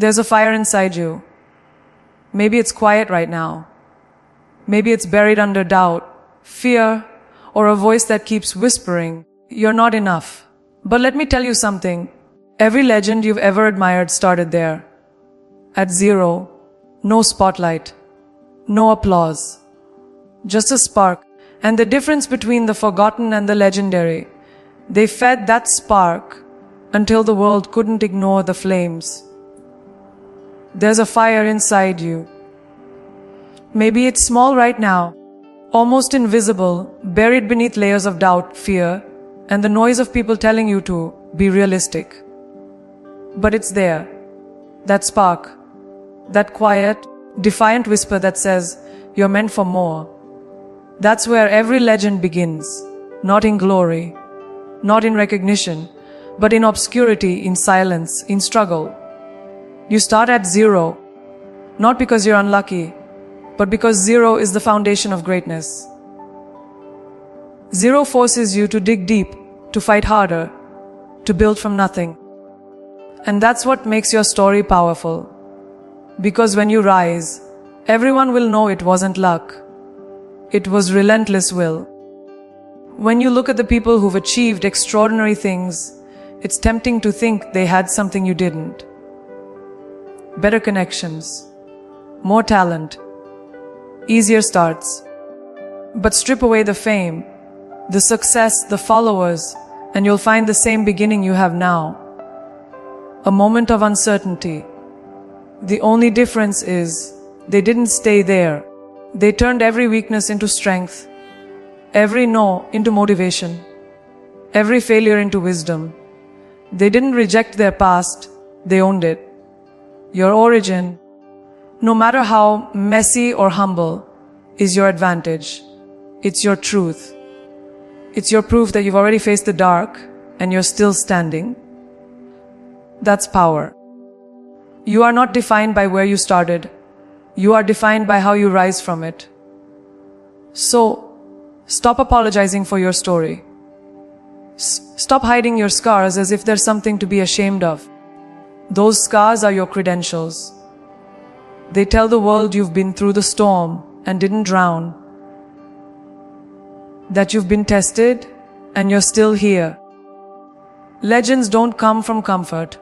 There's a fire inside you. Maybe it's quiet right now. Maybe it's buried under doubt, fear, or a voice that keeps whispering, "You're not enough." But let me tell you something. Every legend you've ever admired started there. At zero, no spotlight, no applause, just a spark. And the difference between the forgotten and the legendary, they fed that spark until the world couldn't ignore the flames. There's a fire inside you. Maybe it's small right now, almost invisible, buried beneath layers of doubt, fear, and the noise of people telling you to be realistic. But it's there, that spark, that quiet, defiant whisper that says, "You're meant for more." That's where every legend begins, not in glory, not in recognition, but in obscurity, in silence, in struggle. You start at zero, not because you're unlucky, but because zero is the foundation of greatness. Zero forces you to dig deep, to fight harder, to build from nothing. And that's what makes your story powerful. Because when you rise, everyone will know it wasn't luck. It was relentless will. When you look at the people who've achieved extraordinary things, it's tempting to think they had something you didn't. Better connections, more talent, easier starts. But strip away the fame, the success, the followers, and you'll find the same beginning you have now. A moment of uncertainty. The only difference is they didn't stay there. They turned every weakness into strength, every no into motivation, every failure into wisdom. They didn't reject their past, they owned it. Your origin, no matter how messy or humble, is your advantage. It's your truth. It's your proof that you've already faced the dark and you're still standing. That's power. You are not defined by where you started. You are defined by how you rise from it. So, stop apologizing for your story. Stop hiding your scars as if there's something to be ashamed of. Those scars are your credentials. They tell the world you've been through the storm and didn't drown. That you've been tested and you're still here. Legends don't come from comfort.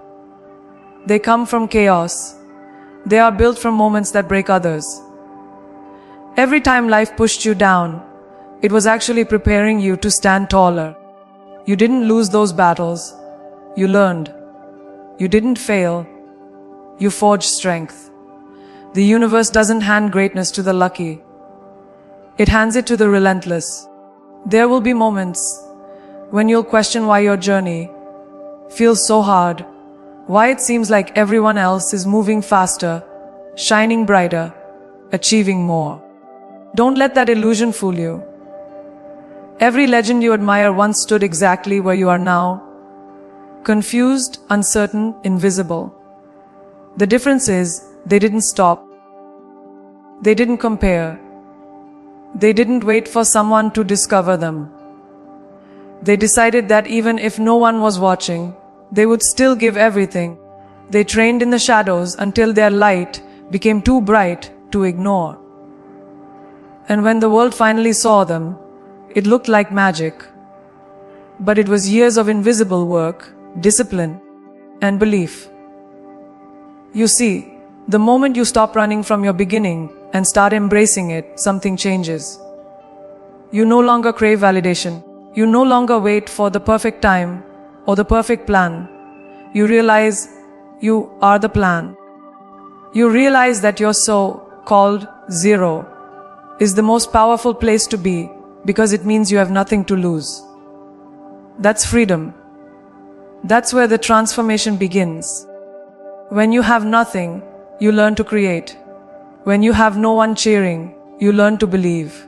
They come from chaos. They are built from moments that break others. Every time life pushed you down, it was actually preparing you to stand taller. You didn't lose those battles. You learned. You didn't fail. You forged strength. The universe doesn't hand greatness to the lucky. It hands it to the relentless. There will be moments when you'll question why your journey feels so hard, why it seems like everyone else is moving faster, shining brighter, achieving more. Don't let that illusion fool you. Every legend you admire once stood exactly where you are now. Confused, uncertain, invisible. The difference is, they didn't stop. They didn't compare. They didn't wait for someone to discover them. They decided that even if no one was watching, they would still give everything. They trained in the shadows until their light became too bright to ignore. And when the world finally saw them, it looked like magic. But it was years of invisible work, discipline, and belief. You see, the moment you stop running from your beginning and start embracing it, something changes. You no longer crave validation. You no longer wait for the perfect time or the perfect plan. You realize you are the plan. You realize that your so-called zero is the most powerful place to be because it means you have nothing to lose. That's freedom. That's where the transformation begins. When you have nothing, you learn to create. When you have no one cheering, you learn to believe.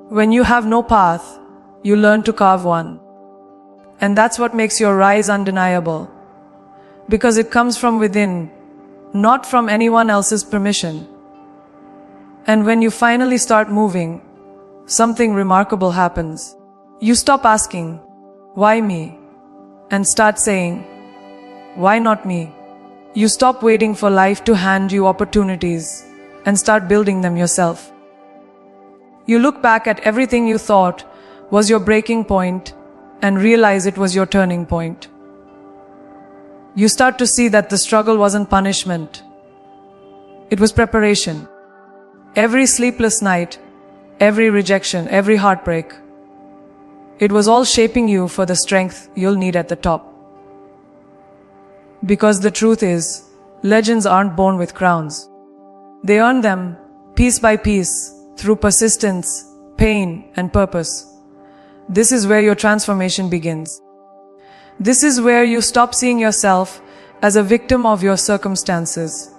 When you have no path, you learn to carve one. And that's what makes your rise undeniable. Because it comes from within, not from anyone else's permission. And when you finally start moving, something remarkable happens. You stop asking, "Why me?" and start saying, "Why not me?" You stop waiting for life to hand you opportunities and start building them yourself. You look back at everything you thought was your breaking point and realize it was your turning point. You start to see that the struggle wasn't punishment. It was preparation. Every sleepless night, every rejection, every heartbreak, it was all shaping you for the strength you'll need at the top. Because the truth is, legends aren't born with crowns. They earn them piece by piece through persistence, pain, and purpose. This is where your transformation begins. This is where you stop seeing yourself as a victim of your circumstances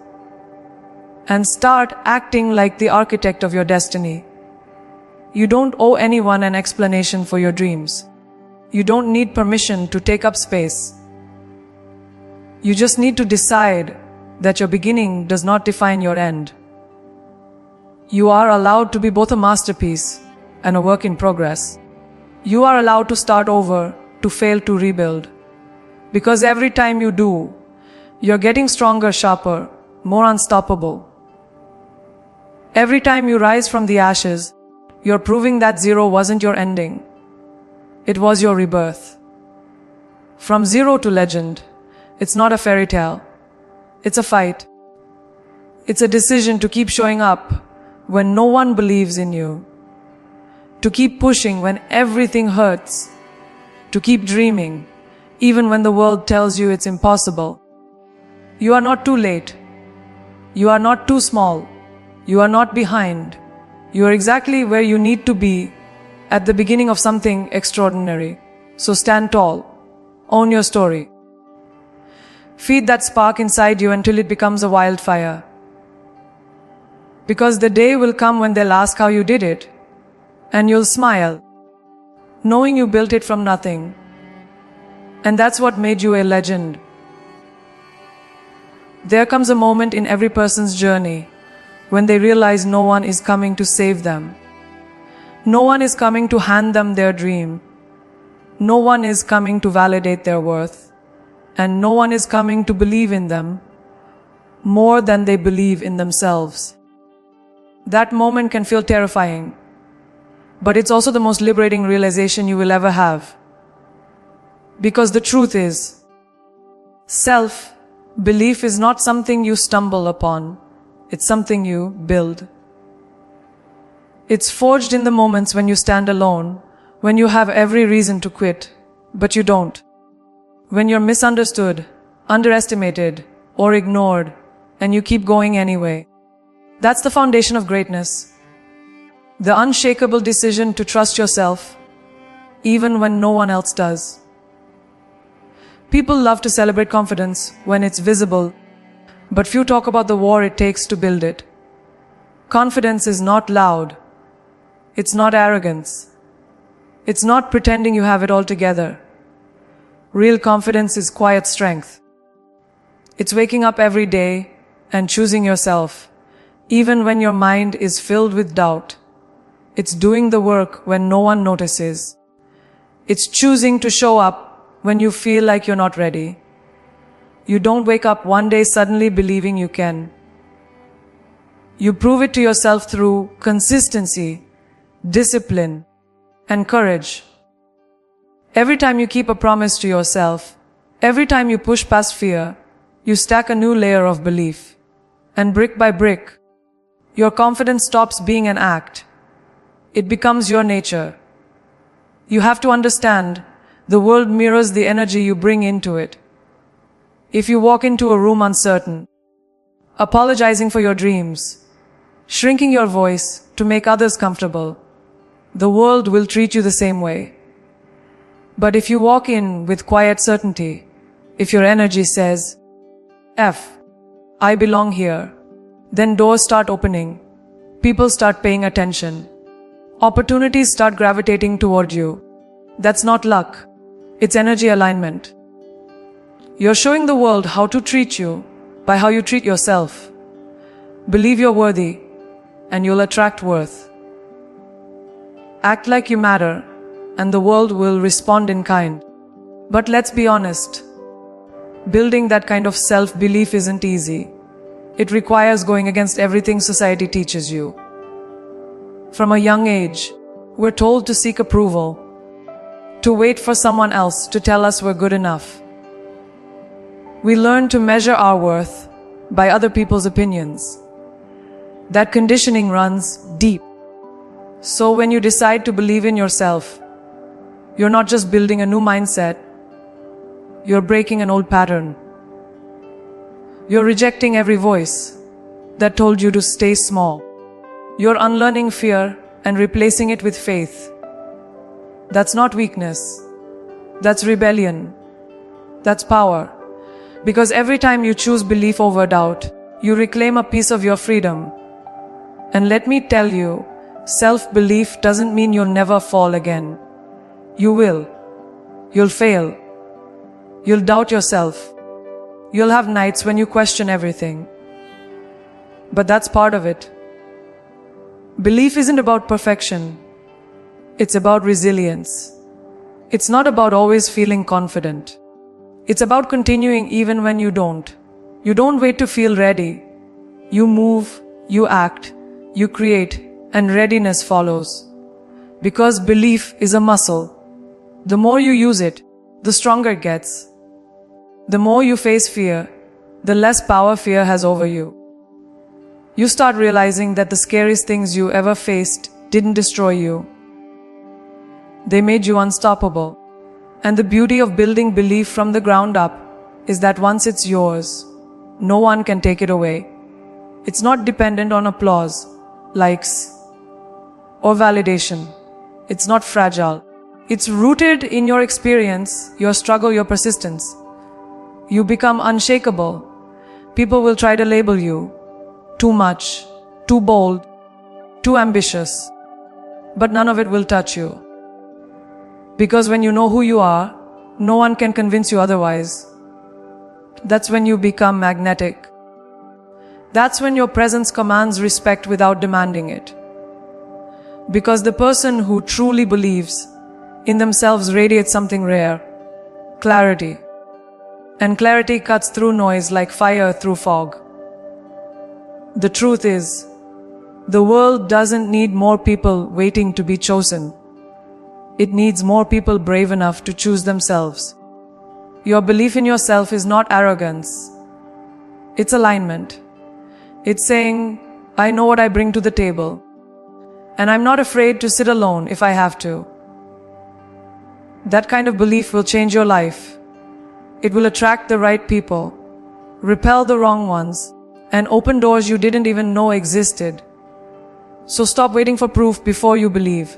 and start acting like the architect of your destiny. You don't owe anyone an explanation for your dreams. You don't need permission to take up space. You just need to decide that your beginning does not define your end. You are allowed to be both a masterpiece and a work in progress. You are allowed to start over, to fail, to rebuild. Because every time you do, you're getting stronger, sharper, more unstoppable. Every time you rise from the ashes, you're proving that zero wasn't your ending. It was your rebirth. From zero to legend, it's not a fairy tale. It's a fight. It's a decision to keep showing up when no one believes in you. To keep pushing when everything hurts. To keep dreaming, even when the world tells you it's impossible. You are not too late. You are not too small. You are not behind. You are exactly where you need to be at the beginning of something extraordinary. So stand tall. Own your story. Feed that spark inside you until it becomes a wildfire. Because the day will come when they'll ask how you did it, and you'll smile, knowing you built it from nothing. And that's what made you a legend. There comes a moment in every person's journey when they realize no one is coming to save them. No one is coming to hand them their dream. No one is coming to validate their worth. And no one is coming to believe in them more than they believe in themselves. That moment can feel terrifying, but it's also the most liberating realization you will ever have. Because the truth is, self-belief is not something you stumble upon, it's something you build. It's forged in the moments when you stand alone, when you have every reason to quit, but you don't. When you're misunderstood, underestimated, or ignored, and you keep going anyway. That's the foundation of greatness. The unshakable decision to trust yourself, even when no one else does. People love to celebrate confidence when it's visible, but few talk about the war it takes to build it. Confidence is not loud. It's not arrogance. It's not pretending you have it all together. Real confidence is quiet strength. It's waking up every day and choosing yourself, even when your mind is filled with doubt. It's doing the work when no one notices. It's choosing to show up when you feel like you're not ready. You don't wake up one day suddenly believing you can. You prove it to yourself through consistency, discipline, and courage. Every time you keep a promise to yourself, every time you push past fear, you stack a new layer of belief. And brick by brick, your confidence stops being an act. It becomes your nature. You have to understand, the world mirrors the energy you bring into it. If you walk into a room uncertain, apologizing for your dreams, shrinking your voice to make others comfortable, the world will treat you the same way. But if you walk in with quiet certainty, if your energy says, I belong here, then doors start opening, people start paying attention, opportunities start gravitating toward you. That's not luck, it's energy alignment. You're showing the world how to treat you by how you treat yourself. Believe you're worthy, and you'll attract worth. Act like you matter, and the world will respond in kind. But let's be honest. Building that kind of self-belief isn't easy. It requires going against everything society teaches you. From a young age, we're told to seek approval, to wait for someone else to tell us we're good enough. We learn to measure our worth by other people's opinions. That conditioning runs deep. So when you decide to believe in yourself, you're not just building a new mindset, you're breaking an old pattern. You're rejecting every voice that told you to stay small. You're unlearning fear and replacing it with faith. That's not weakness. That's rebellion. That's power. Because every time you choose belief over doubt, you reclaim a piece of your freedom. And let me tell you, self-belief doesn't mean you'll never fall again. You will. You'll fail. You'll doubt yourself. You'll have nights when you question everything. But that's part of it. Belief isn't about perfection. It's about resilience. It's not about always feeling confident. It's about continuing even when you don't. You don't wait to feel ready. You move, you act, you create, and readiness follows. Because belief is a muscle. The more you use it, the stronger it gets. The more you face fear, the less power fear has over you. You start realizing that the scariest things you ever faced didn't destroy you. They made you unstoppable. And the beauty of building belief from the ground up is that once it's yours, no one can take it away. It's not dependent on applause, likes, or validation. It's not fragile. It's rooted in your experience, your struggle, your persistence. You become unshakable. People will try to label you too much, too bold, too ambitious. But none of it will touch you. Because when you know who you are, no one can convince you otherwise. That's when you become magnetic. That's when your presence commands respect without demanding it. Because the person who truly believes in themselves radiates something rare: clarity. And clarity cuts through noise like fire through fog. The truth is, the world doesn't need more people waiting to be chosen. It needs more people brave enough to choose themselves. Your belief in yourself is not arrogance. It's alignment. It's saying, I know what I bring to the table, and I'm not afraid to sit alone if I have to. That kind of belief will change your life. It will attract the right people, repel the wrong ones, and open doors you didn't even know existed. So stop waiting for proof before you believe.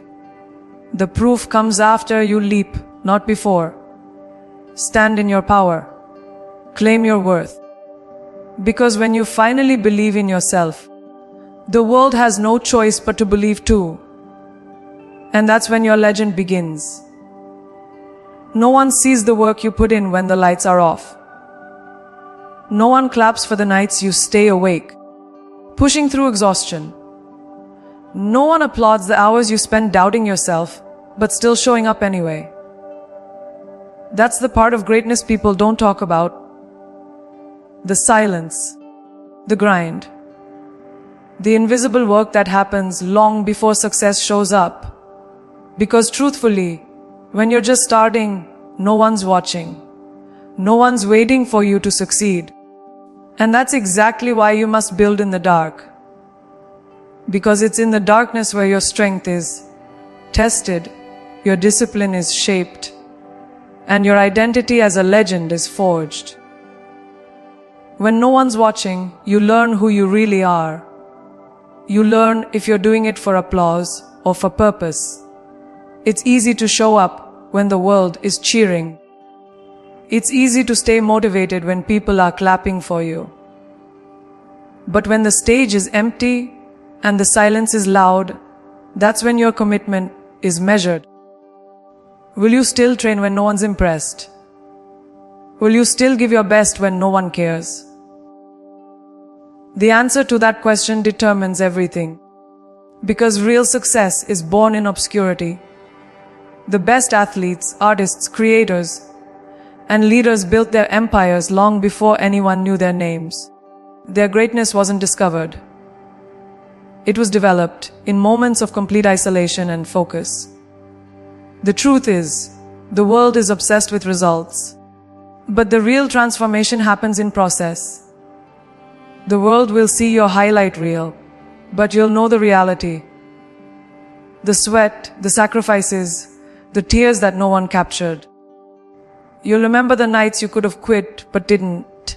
The proof comes after you leap, not before. Stand in your power. Claim your worth. Because when you finally believe in yourself, the world has no choice but to believe too. And that's when your legend begins. No one sees the work you put in when the lights are off. No one claps for the nights you stay awake, pushing through exhaustion. No one applauds the hours you spend doubting yourself, but still showing up anyway. That's the part of greatness people don't talk about. The silence, the grind, the invisible work that happens long before success shows up. Because truthfully, when you're just starting, no one's watching. No one's waiting for you to succeed. And that's exactly why you must build in the dark. Because it's in the darkness where your strength is tested, your discipline is shaped, and your identity as a legend is forged. When no one's watching, you learn who you really are. You learn if you're doing it for applause or for purpose. It's easy to show up when the world is cheering. It's easy to stay motivated when people are clapping for you. But when the stage is empty and the silence is loud, that's when your commitment is measured. Will you still train when no one's impressed? Will you still give your best when no one cares? The answer to that question determines everything. Because real success is born in obscurity. The best athletes, artists, creators, And leaders built their empires long before anyone knew their names. Their greatness wasn't discovered. It was developed in moments of complete isolation and focus. The truth is, the world is obsessed with results. But the real transformation happens in process. The world will see your highlight reel, but you'll know the reality. The sweat, the sacrifices, the tears that no one captured. You'll remember the nights you could have quit but didn't.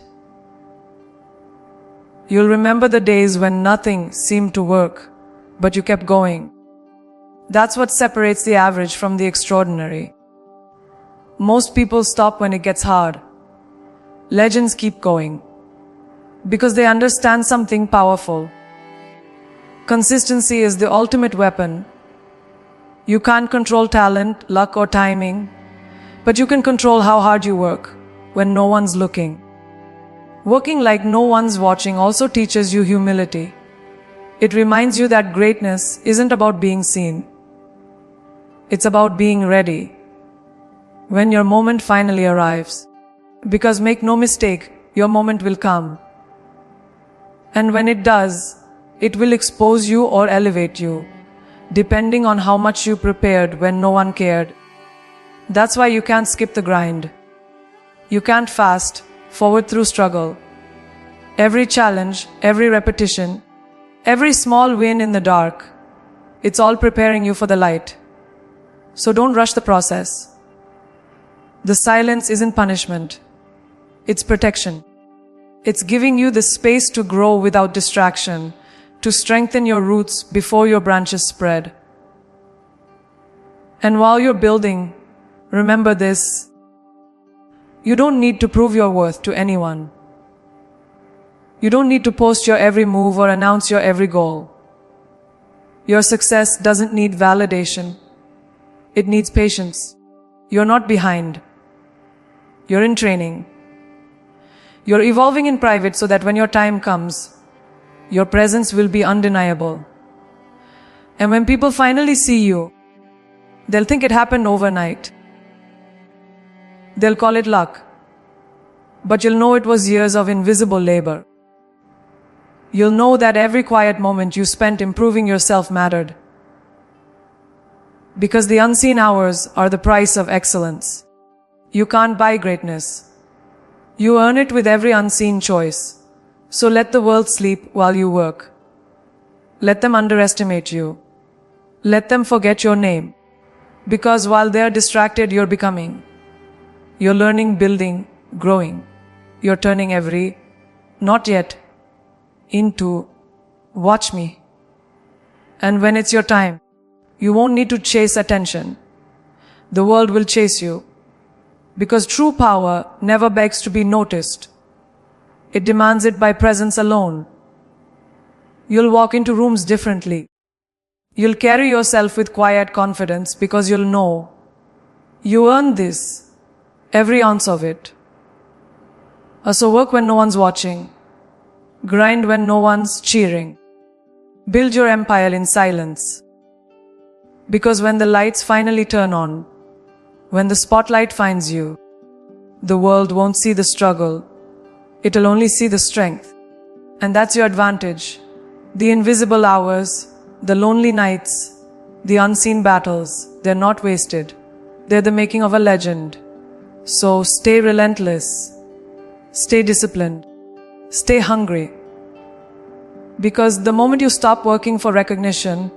You'll remember the days when nothing seemed to work, but you kept going. That's what separates the average from the extraordinary. Most people stop when it gets hard. Legends keep going because they understand something powerful. Consistency is the ultimate weapon. You can't control talent, luck, or timing, but you can control how hard you work when no one's looking. Working like no one's watching also teaches you humility. It reminds you that greatness isn't about being seen. It's about being ready when your moment finally arrives. Because make no mistake, your moment will come. And when it does, it will expose you or elevate you, depending on how much you prepared when no one cared. That's why you can't skip the grind. You can't fast forward through struggle. Every challenge, every repetition, every small win in the dark, it's all preparing you for the light. So don't rush the process. The silence isn't punishment. It's protection. It's giving you the space to grow without distraction, to strengthen your roots before your branches spread. And while you're building, remember this: you don't need to prove your worth to anyone. You don't need to post your every move or announce your every goal. Your success doesn't need validation. It needs patience. You're not behind. You're in training. You're evolving in private so that when your time comes, your presence will be undeniable. And when people finally see you, they'll think it happened overnight. They'll call it luck. But you'll know it was years of invisible labor. You'll know that every quiet moment you spent improving yourself mattered. Because the unseen hours are the price of excellence. You can't buy greatness. You earn it with every unseen choice. So let the world sleep while you work. Let them underestimate you. Let them forget your name. Because while they're distracted, you're becoming. You're learning, building, growing. You're turning every not yet into watch me. And when it's your time, you won't need to chase attention. The world will chase you. Because true power never begs to be noticed. It demands it by presence alone. You'll walk into rooms differently. You'll carry yourself with quiet confidence because you'll know you earned this, every ounce of it. So work when no one's watching. Grind when no one's cheering. Build your empire in silence. Because when the lights finally turn on, when the spotlight finds you, the world won't see the struggle. It'll only see the strength. And that's your advantage. The invisible hours, the lonely nights, the unseen battles, they're not wasted. They're the making of a legend. So stay relentless. Stay disciplined. Stay hungry. Because the moment you stop working for recognition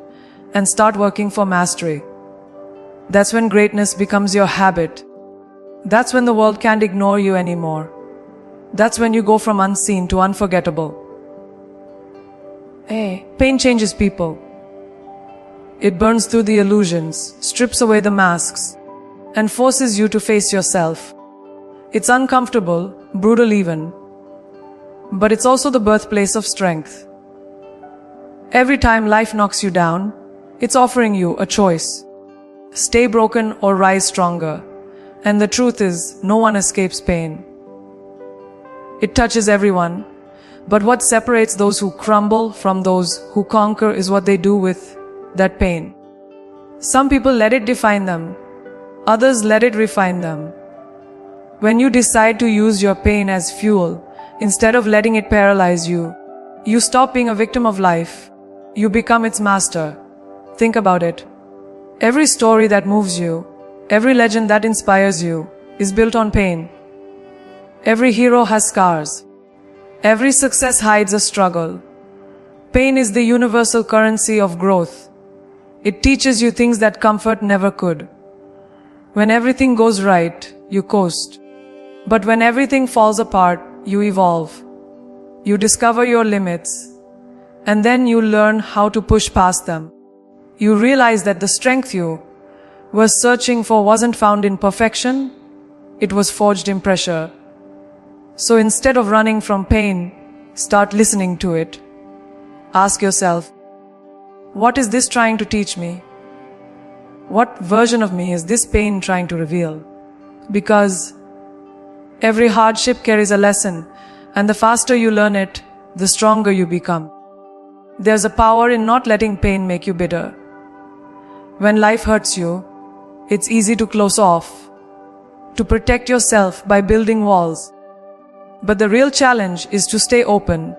and start working for mastery, that's when greatness becomes your habit. That's when the world can't ignore you anymore. That's when you go from unseen to unforgettable. Pain changes people. It burns through the illusions, strips away the masks, and forces you to face yourself. It's uncomfortable, brutal even, but it's also the birthplace of strength. Every time life knocks you down, it's offering you a choice. Stay broken or rise stronger. And the truth is, no one escapes pain. It touches everyone, but what separates those who crumble from those who conquer is what they do with that pain. Some people let it define them. Others let it refine them. When you decide to use your pain as fuel, instead of letting it paralyze you, you stop being a victim of life. You become its master. Think about it. Every story that moves you, every legend that inspires you, is built on pain. Every hero has scars. Every success hides a struggle. Pain is the universal currency of growth. It teaches you things that comfort never could. When everything goes right, you coast. But when everything falls apart, you evolve. You discover your limits, and then you learn how to push past them. You realize that the strength you were searching for wasn't found in perfection, it was forged in pressure. So instead of running from pain, start listening to it. Ask yourself, what is this trying to teach me? What version of me is this pain trying to reveal? Because every hardship carries a lesson, and the faster you learn it, the stronger you become. There's a power in not letting pain make you bitter. When life hurts you, it's easy to close off, to protect yourself by building walls. But the real challenge is to stay open,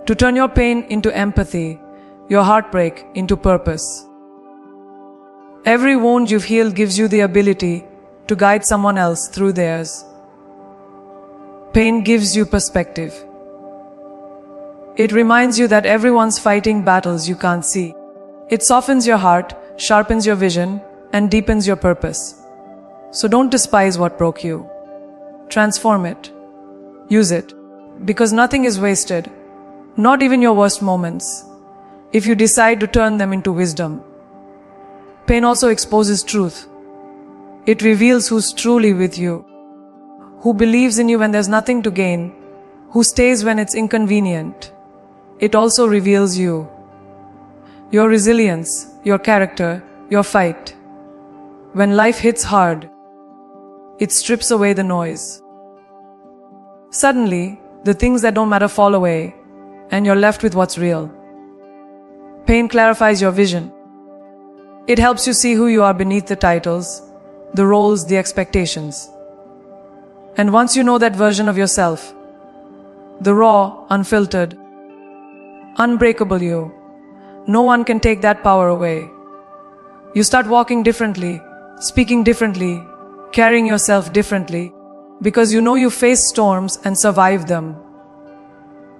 to turn your pain into empathy, your heartbreak into purpose. Every wound you've healed gives you the ability to guide someone else through theirs. Pain gives you perspective. It reminds you that everyone's fighting battles you can't see. It softens your heart, sharpens your vision, and deepens your purpose. So don't despise what broke you. Transform it. Use it. Because nothing is wasted, not even your worst moments, if you decide to turn them into wisdom. Pain also exposes truth. It reveals who's truly with you, who believes in you when there's nothing to gain, who stays when it's inconvenient. It also reveals you, your resilience, your character, your fight. When life hits hard, it strips away the noise. Suddenly, the things that don't matter fall away, and you're left with what's real. Pain clarifies your vision. It helps you see who you are beneath the titles, the roles, the expectations. And once you know that version of yourself, the raw, unfiltered, unbreakable you, no one can take that power away. You start walking differently, speaking differently, carrying yourself differently, because you know you face storms and survive them.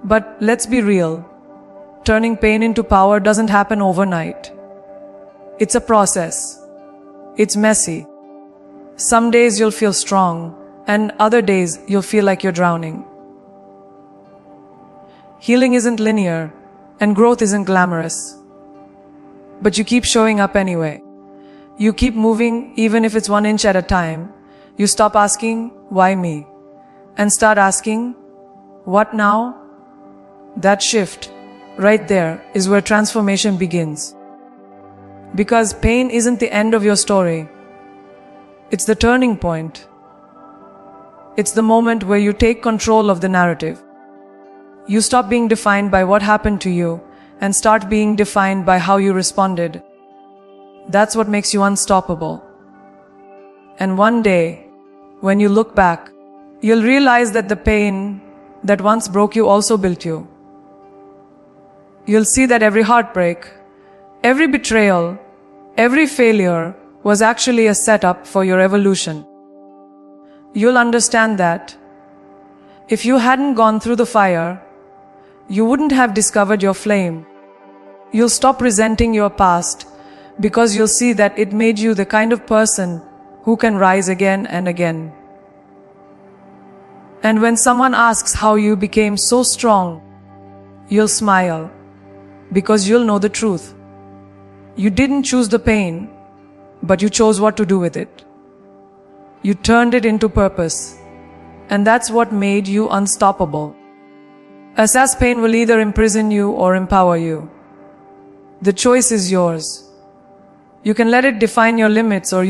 But let's be real, turning pain into power doesn't happen overnight. It's a process. It's messy. Some days you'll feel strong, and other days you'll feel like you're drowning. Healing isn't linear, and growth isn't glamorous. But you keep showing up anyway. You keep moving even if it's 1 inch at a time. You stop asking, why me? And start asking, what now? That shift, right there, is where transformation begins. Because pain isn't the end of your story. It's the turning point. It's the moment where you take control of the narrative. You stop being defined by what happened to you and start being defined by how you responded. That's what makes you unstoppable. And one day, when you look back, you'll realize that the pain that once broke you also built you. You'll see that every heartbreak, every betrayal, every failure was actually a setup for your evolution. You'll understand that if you hadn't gone through the fire, you wouldn't have discovered your flame. You'll stop resenting your past because you'll see that it made you the kind of person who can rise again and again. And when someone asks how you became so strong, you'll smile because you'll know the truth. You didn't choose the pain, but you chose what to do with it. You turned it into purpose, and that's what made you unstoppable. As pain will either imprison you or empower you. The choice is yours. You can let it define your limits or